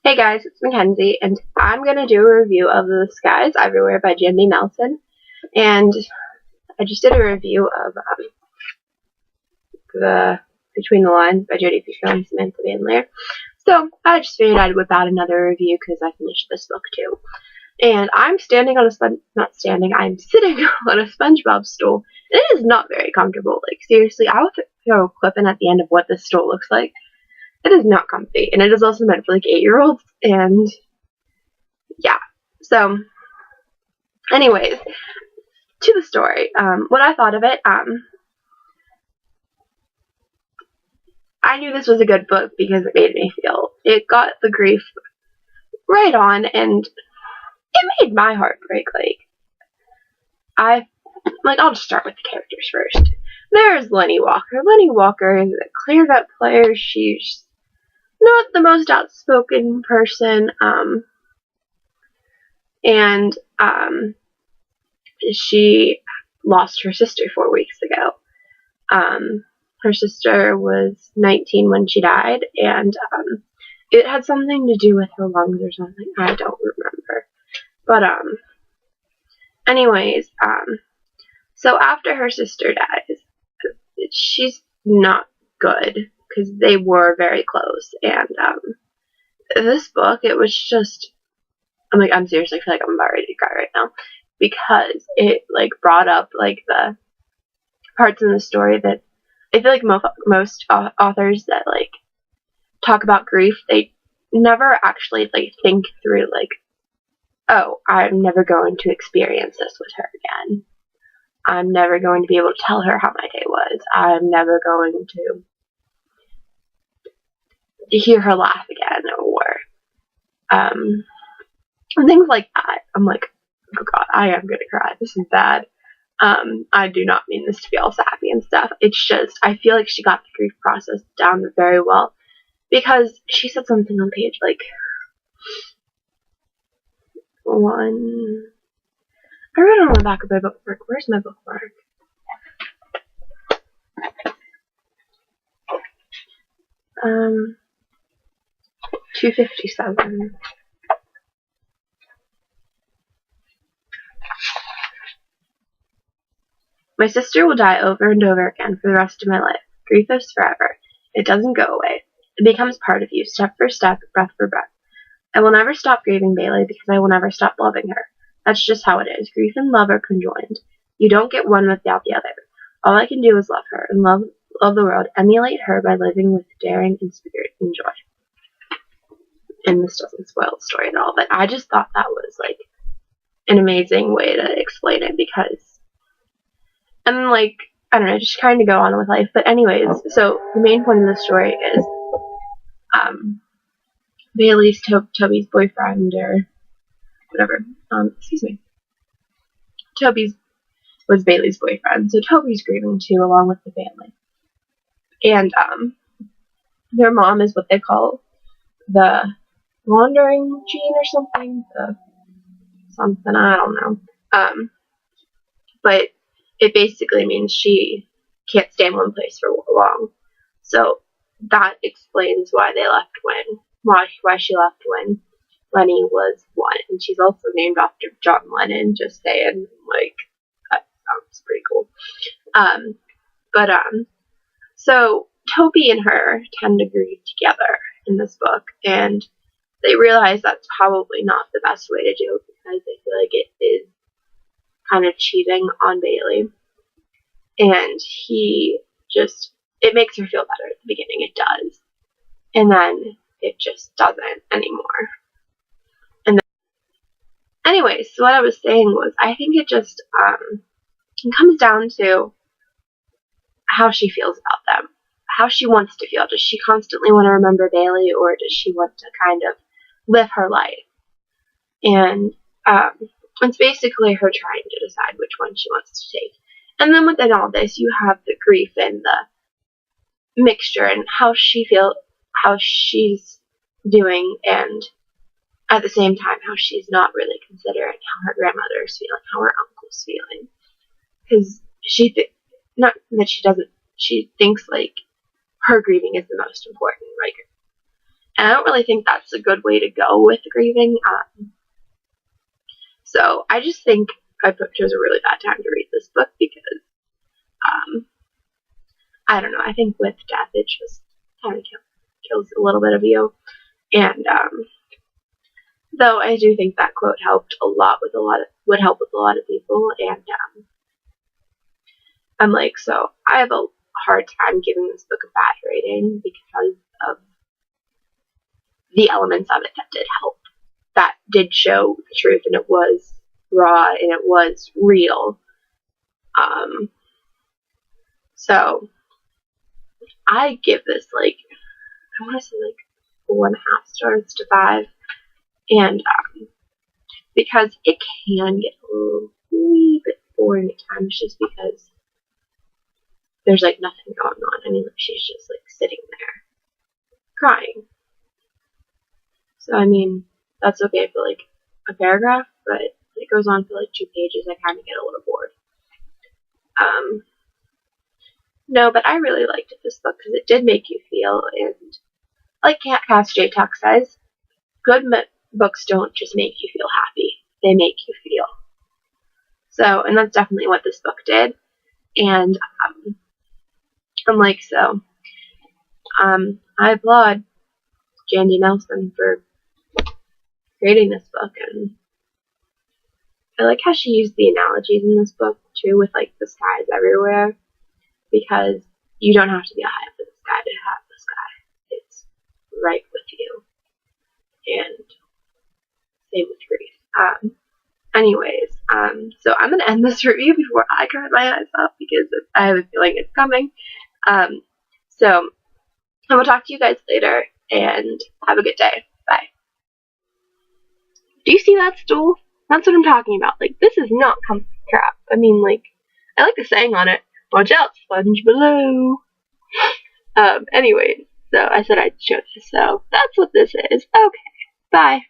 Hey guys, it's Mackenzie, and I'm going to do a review of The Skies Everywhere by Jandy Nelson. And I just did a review of the Between the Lines by Jodi Picoult and Samantha Van Leer. So I just figured I'd whip out another review because I finished this book too. And I'm sitting on a SpongeBob stool. And it is not very comfortable. Like, seriously, I will throw a clip in at the end of what this stool looks like. It is not comfy, and it is also meant for like 8-year-olds, and yeah. So, anyways, to the story. What I thought of it, I knew this was a good book because it made me feel. It got the grief right on, and it made my heart break. I'll just start with the characters first. There's Lenny Walker. Lenny Walker is a clear-cut player. She's not the most outspoken person, and she lost her sister 4 weeks ago. Her sister was 19 when she died, and it had something to do with her lungs or something. I don't remember. But anyways, so after her sister dies, she's not good because they were very close. And this book, it was just, I'm seriously, I feel like I'm about ready to cry right now because it brought up the parts in the story that I feel like most authors that talk about grief, they never actually think through oh, I'm never going to experience this with her again. I'm never going to be able to tell her how my day was. I'm never going to hear her laugh again, or things like that. I'm like, oh god, I am gonna cry. This is bad. I do not mean this to be all sappy and stuff. It's just, I feel like she got the grief process down very well, because she said something on page one. I wrote it on the back of my bookmark. Where's my bookmark? Um, 257. My sister will die over and over again for the rest of my life. Grief is forever. It doesn't go away. It becomes part of you, step for step, breath for breath. I will never stop grieving Bailey because I will never stop loving her. That's just how it is. Grief and love are conjoined. You don't get one without the other. All I can do is love her and love the world, emulate her by living with daring and spirit and joy. And this doesn't spoil the story at all, but I just thought that was an amazing way to explain it, because and I don't know, just kind of go on with life. But anyways, so the main point of the story is Bailey's Toby's boyfriend, or whatever. Excuse me. Toby's was Bailey's boyfriend, so Toby's grieving too, along with the family. And their mom is what they call the wandering gene or something. Something, I don't know. But it basically means she can't stay in one place for long. So that explains why they left why she left when Lenny was 1. And she's also named after John Lennon, just saying, that sounds pretty cool. So Toby and her tend to grieve together in this book, and they realize that's probably not the best way to do it, because they feel like it is kind of cheating on Bailey. And it makes her feel better at the beginning, it does. And then it just doesn't anymore. And then, anyways, so what I was saying was, I think it just it comes down to how she feels about them. How she wants to feel. Does she constantly want to remember Bailey, or does she want to kind of live her life? And it's basically her trying to decide which one she wants to take. And then within all this, you have the grief and the mixture, and how she feels, how she's doing, and at the same time, how she's not really considering how her grandmother is feeling, how her uncle's feeling. Because not that she doesn't, she thinks her grieving is the most important. And I don't really think that's a good way to go with grieving. So I just think I chose a really bad time to read this book because, I don't know, I think with death it just kind of kills a little bit of you. And though I do think that quote would help with a lot of people, and I'm like, so I have a hard time giving this book a bad rating because of the elements of it that did help, that did show the truth, and it was raw and it was real. So I give this I want to say 4.5 stars to 5, and because it can get a wee bit boring at times just because there's nothing going on. I mean, she's just sitting there crying. So I mean, that's okay for a paragraph, but it goes on for 2 pages. I kind of get a little bored. No, but I really liked this book because it did make you feel, and like Cass J. Tuck says, good books don't just make you feel happy, they make you feel. So, and that's definitely what this book did, and I applaud Jandy Nelson for creating this book, and I like how she used the analogies in this book too, with the skies everywhere, because you don't have to be high up in the sky to have the sky. It's right with you. And same with grief. Anyways, so I'm going to end this review before I cry my eyes out because I have a feeling it's coming. So I will talk to you guys later, and have a good day. Bye. Do you see that stool? That's what I'm talking about. This is not comfy crap. I mean, I like the saying on it. Watch out, sponge below. Anyways, so I said I'd show this, so that's what this is. Okay, bye.